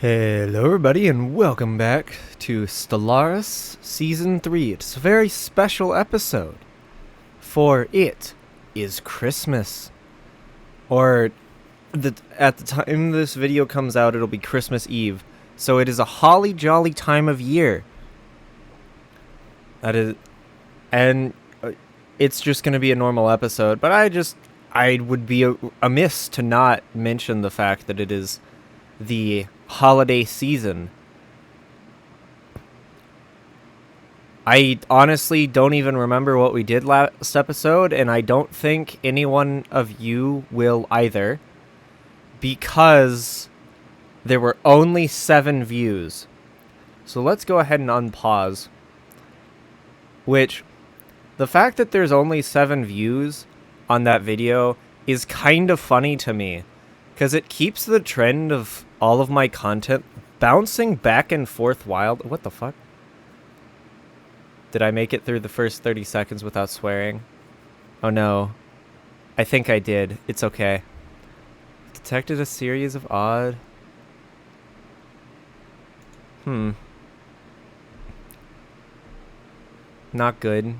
Hello everybody and welcome back to Stellaris Season 3. It's a very special episode, for it is Christmas. Or, at the time this video comes out, it'll be Christmas Eve. So it is a holly jolly time of year. That is, and it's just going to be a normal episode, but I would be amiss to not mention the fact that it is the holiday season. I honestly don't even remember what we did last episode, and I don't think any one of you will either, because there were only 7 views. So let's go ahead and unpause. Which, the fact that there's only 7 views on that video is kind of funny to me, because it keeps the trend of all of my content bouncing back and forth wild. What the fuck? Did I make it through the first 30 seconds without swearing? Oh no. I think I did. It's okay. Detected a series of odd... Not good.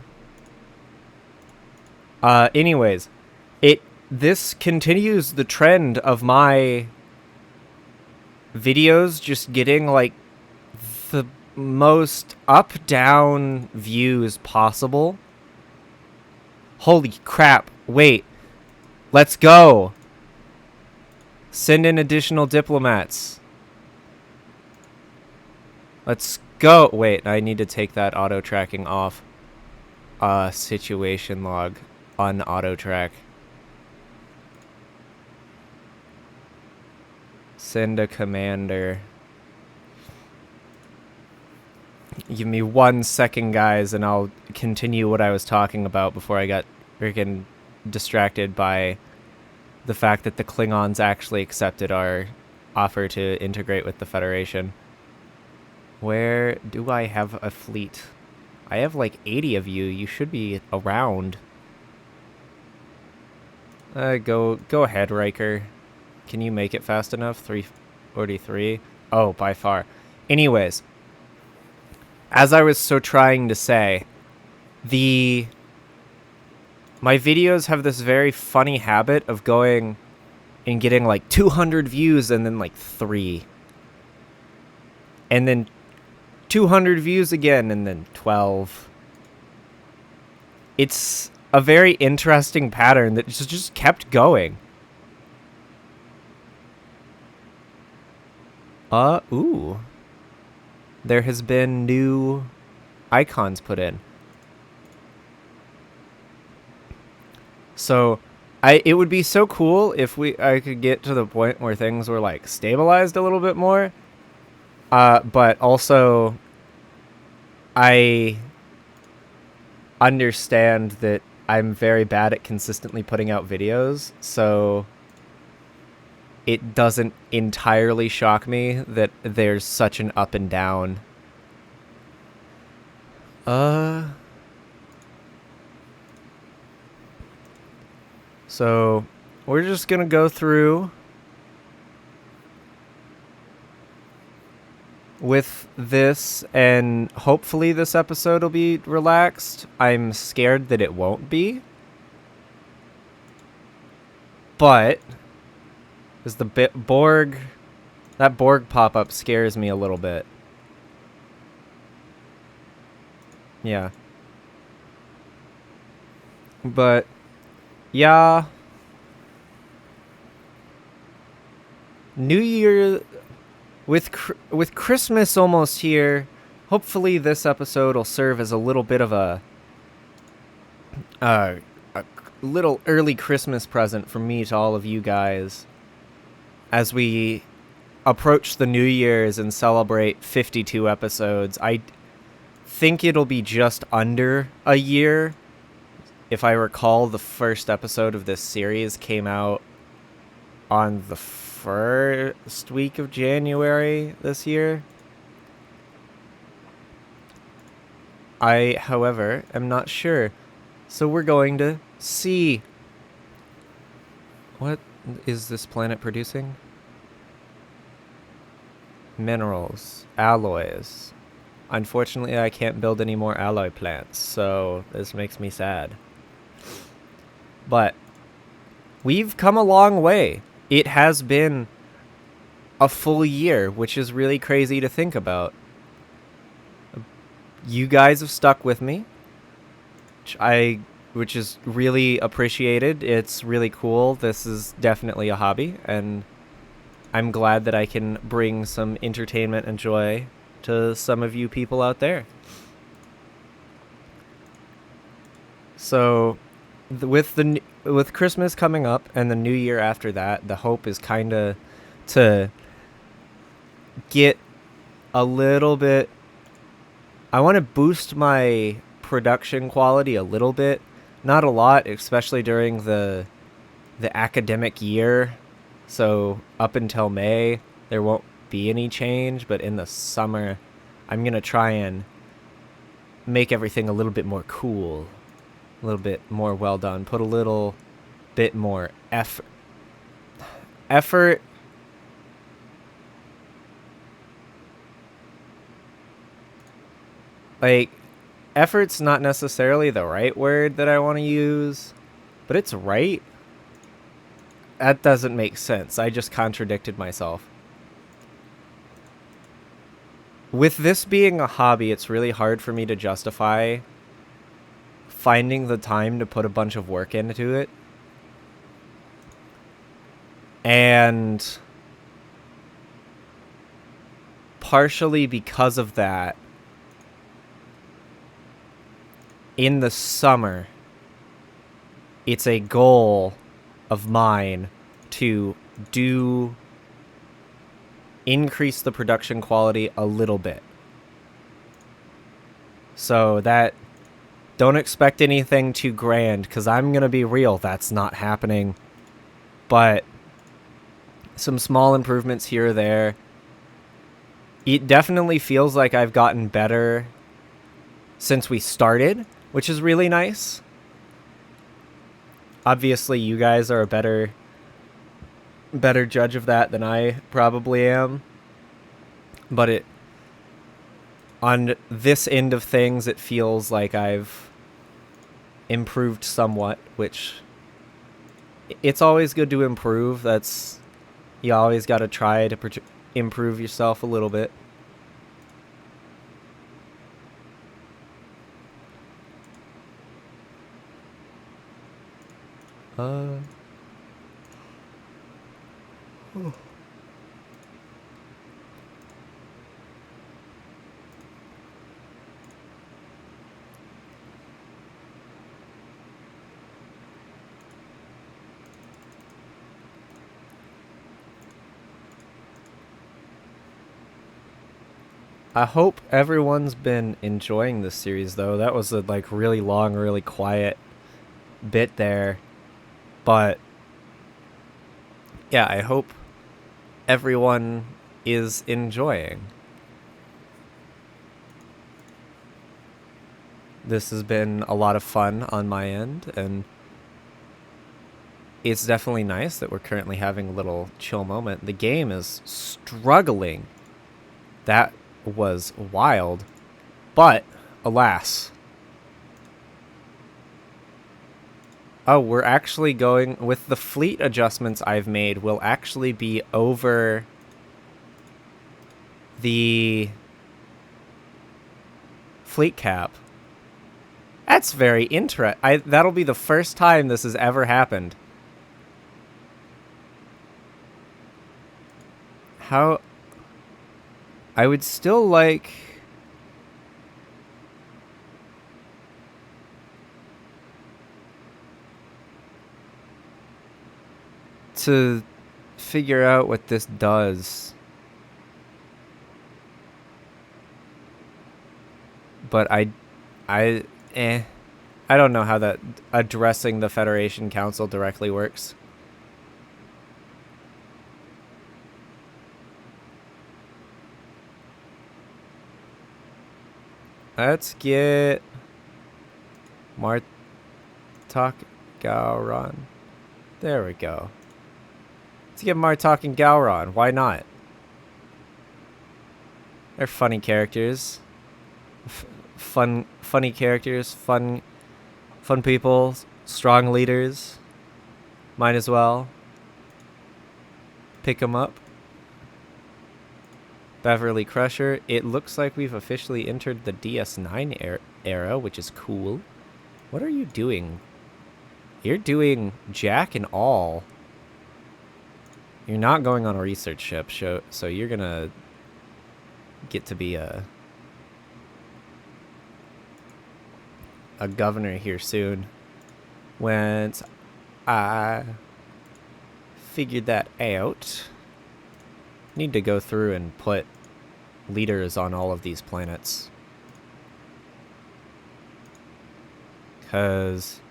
Anyways. This continues the trend of my videos just getting, like, the most up-down views possible. Holy crap. Wait. Let's go. Send in additional diplomats. Let's go. Wait, I need to take that auto-tracking off. Situation log. Un-auto-track. Send a commander. Give me 1 second, guys, and I'll continue what I was talking about before I got freaking distracted by the fact that the Klingons actually accepted our offer to integrate with the Federation. Where do I have a fleet? I have like 80 of you. You should be around. Go ahead, Riker. Can you make it fast enough? 343? Oh, by far. Anyways, as I was trying to say, my videos have this very funny habit of going and getting like 200 views and then like 3. And then 200 views again and then 12. It's a very interesting pattern that just kept going. Ooh. There has been new icons put in. So, it would be so cool if I could get to the point where things were, like, stabilized a little bit more. But also, I understand that I'm very bad at consistently putting out videos, so it doesn't entirely shock me that there's such an up and down. So, we're just gonna go through with this, and hopefully this episode will be relaxed. I'm scared that it won't be. But... is the Borg... that Borg pop-up scares me a little bit. Yeah. But... yeah. New Year... With Christmas almost here, hopefully this episode will serve as a little bit of a little early Christmas present from me to all of you guys as we approach the New Year's and celebrate 52 episodes. I think it'll be just under a year. If I recall, the first episode of this series came out on the first week of January this year. I, however, am not sure. So we're going to see. What is this planet producing? minerals, alloys. Unfortunately, I can't build any more alloy plants, so this makes me sad. But we've come a long way. It has been a full year, which is really crazy to think about. You guys have stuck with me, which is really appreciated. It's really cool. This is definitely a hobby, and I'm glad that I can bring some entertainment and joy to some of you people out there. So, with Christmas coming up and the new year after that, the hope is kind of to get a little bit. I want to boost my production quality a little bit, not a lot, especially during the academic year. So up until May, there won't be any change, but in the summer, I'm going to try and make everything a little bit more cool, a little bit more well done, put a little bit more effort. Like, effort's not necessarily the right word that I want to use, but it's right. That doesn't make sense. I just contradicted myself. With this being a hobby, it's really hard for me to justify finding the time to put a bunch of work into it. And partially because of that, in the summer, it's a goal of mine to increase the production quality a little bit. So that, don't expect anything too grand, because I'm going to be real, that's not happening. But some small improvements here or there. It definitely feels like I've gotten better since we started, which is really nice. Obviously, you guys are a better judge of that than I probably am. But on this end of things, it feels like I've improved somewhat, which it's always good to improve. You always got to try to improve yourself a little bit. I hope everyone's been enjoying this series, though. That was a really long, really quiet bit there. But yeah, I hope everyone is enjoying. This has been a lot of fun on my end, and it's definitely nice that we're currently having a little chill moment. The game is struggling. That was wild, but alas. Oh, we're actually going with the fleet adjustments I've made. We'll actually be over the fleet cap. That's very interesting. That'll be the first time this has ever happened. How? I would still like to figure out what this does. But I don't know how that addressing the Federation Council directly works. Let's get Martok Gowron. There we go. Let's get Martok and Gowron. Why not? They're funny characters. Funny characters, fun people, strong leaders. Might as well pick them up. Beverly Crusher. It looks like we've officially entered the DS9 era, which is cool. What are you doing? You're doing Jack and all. You're not going on a research ship, so you're gonna get to be a governor here soon. Once I figured that out, need to go through and put leaders on all of these planets. Because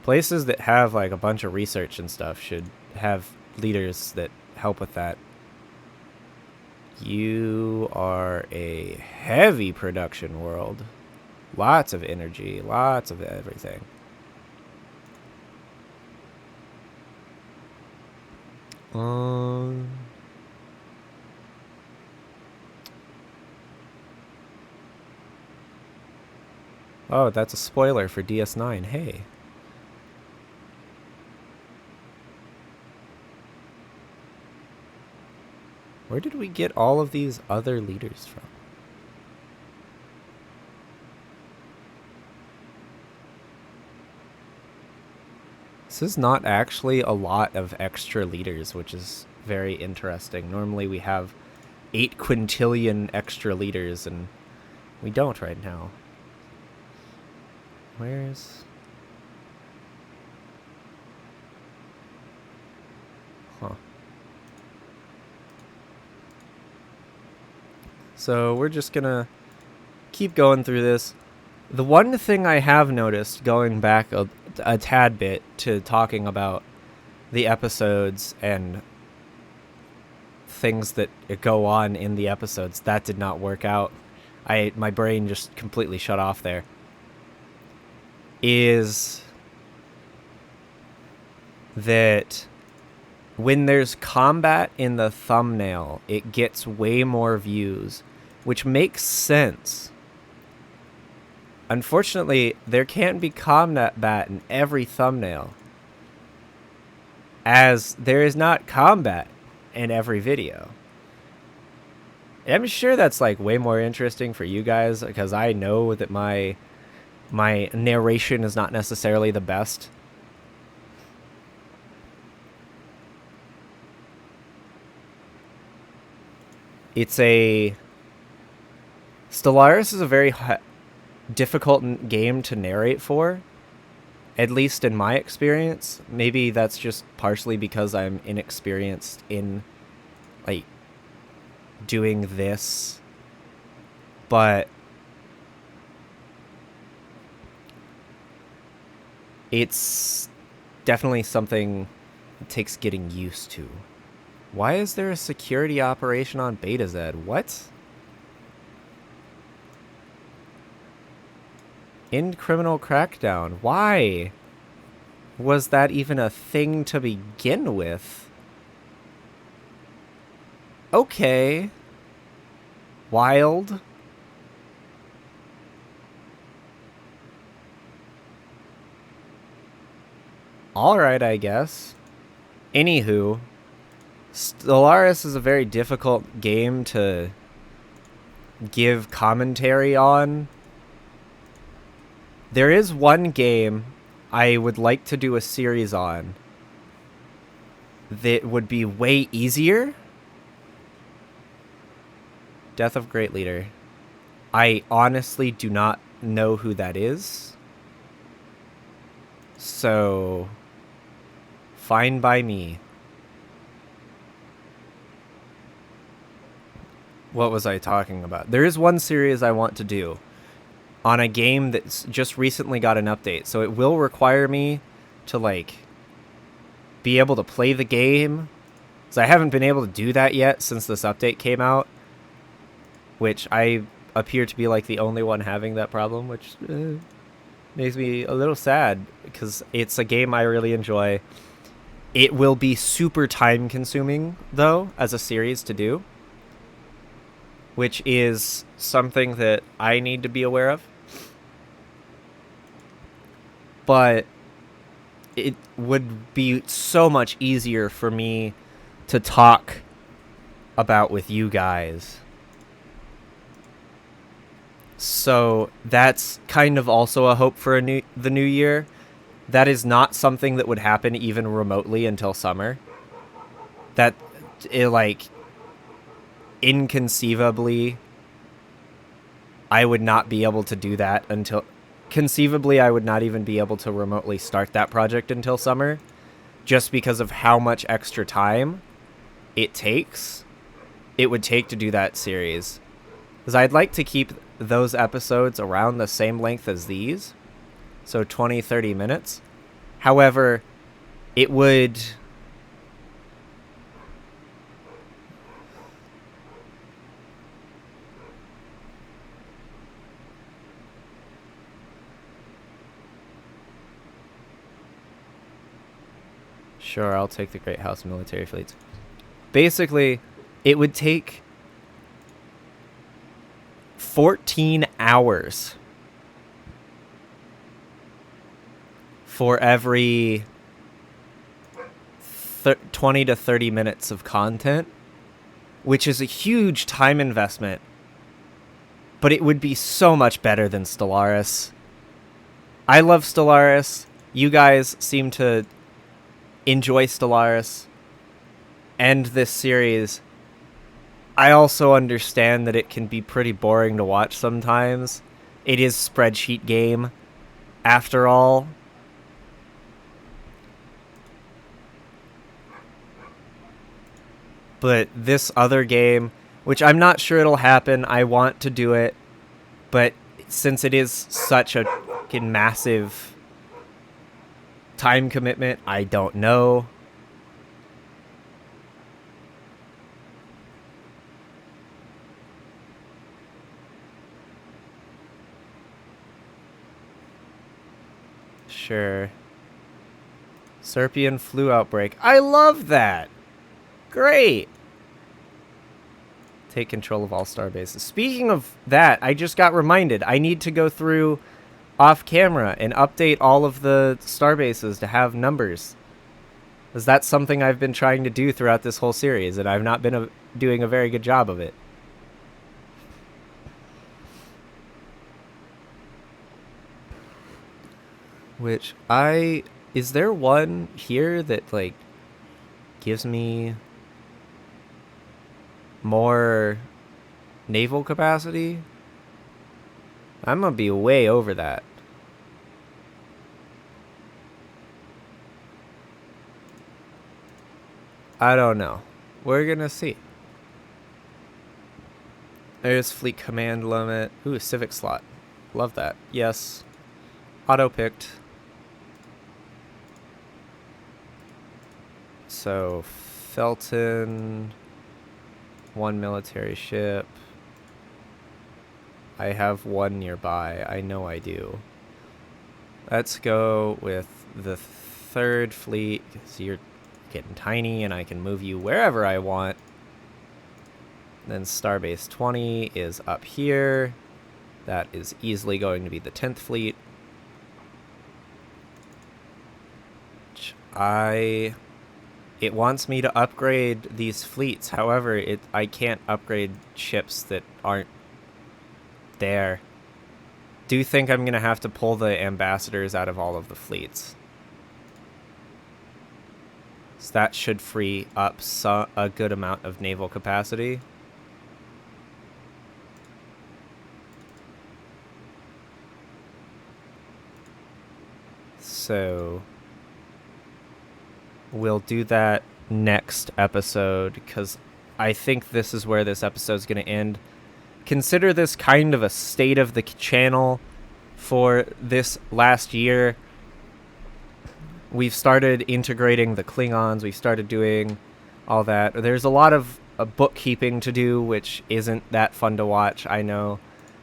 places that have like a bunch of research and stuff should have leaders that help with that. You are a heavy production world. Lots of energy, lots of everything. Oh, that's a spoiler for DS9. Hey. Where did we get all of these other leaders from? This is not actually a lot of extra leaders, which is very interesting. Normally we have 8 quintillion extra leaders, and we don't right now. Where's... Huh. So we're just gonna keep going through this. The one thing I have noticed, going back a tad bit to talking about the episodes and things that go on in the episodes, that did not work out. My brain just completely shut off there. Is that when there's combat in the thumbnail, it gets way more views, which makes sense. Unfortunately, there can't be combat in every thumbnail, as there is not combat in every video. I'm sure that's like way more interesting for you guys, because I know that my narration is not necessarily the best. Stellaris is a very difficult game to narrate for, at least in my experience. Maybe that's just partially because I'm inexperienced in like doing this, but it's definitely something that takes getting used to. Why is there a security operation on Beta Z? What? In criminal crackdown. Why was that even a thing to begin with? Okay. Wild. Alright, I guess. Anywho, Stellaris is a very difficult game to give commentary on. There is one game I would like to do a series on that would be way easier. Death of Great Leader. I honestly do not know who that is. So, fine by me. What was I talking about? There is one series I want to do on a game that's just recently got an update. So it will require me to, like, be able to play the game. So I haven't been able to do that yet since this update came out, which I appear to be, like, the only one having that problem, which makes me a little sad, because it's a game I really enjoy. It will be super time consuming, though, as a series to do. which is something that I need to be aware of. But it would be so much easier for me to talk about with you guys. So that's kind of also a hope for the new year. That is not something that would happen even remotely until summer. That, inconceivably, I would not be able to do that until... Conceivably, I would not even be able to remotely start that project until summer, just because of how much extra time it would take to do that series. Because I'd like to keep those episodes around the same length as these, so 20-30 minutes. However, it would... Sure, I'll take the Great House military fleets. Basically, it would take 14 hours for every 20 to 30 minutes of content, which is a huge time investment. But it would be so much better than Stellaris. I love Stellaris. You guys seem to enjoy Stellaris and this series. I also understand that it can be pretty boring to watch sometimes. It is spreadsheet game, after all. But this other game, which I'm not sure it'll happen, I want to do it, but since it is such a fucking massive time commitment, I don't know. Sure. Serpian flu outbreak. I love that. Great. Take control of all star bases. Speaking of that, I just got reminded I need to go through off camera and update all of the star bases to have numbers. Because that's something I've been trying to do throughout this whole series, and I've not been doing a very good job of it. Which is there one here that, like, gives me more naval capacity? I'm gonna be way over that. I don't know. We're gonna see. There's fleet command limit. Ooh, civic slot. Love that. Yes. Auto-picked. So, Felton. One military ship. I have one nearby. I know I do. Let's go with the third fleet, because you're getting tiny and I can move you wherever I want. Then Starbase 20 is up here. That is easily going to be the 10th fleet. It wants me to upgrade these fleets. However, I can't upgrade ships that aren't there. Do think I'm going to have to pull the ambassadors out of all of the fleets. So that should free up a good amount of naval capacity. So we'll do that next episode, because I think this is where this episode's going to end. Consider this kind of a state of the channel for this last year. We've started integrating the Klingons. We've started doing all that. There's a lot of bookkeeping to do, which isn't that fun to watch, I know.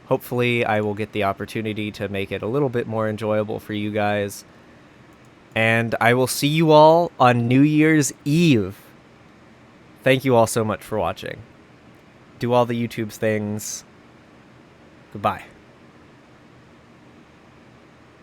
Hopefully, I will get the opportunity to make it a little bit more enjoyable for you guys. And I will see you all on New Year's Eve. Thank you all so much for watching. do all the YouTube's things. Goodbye.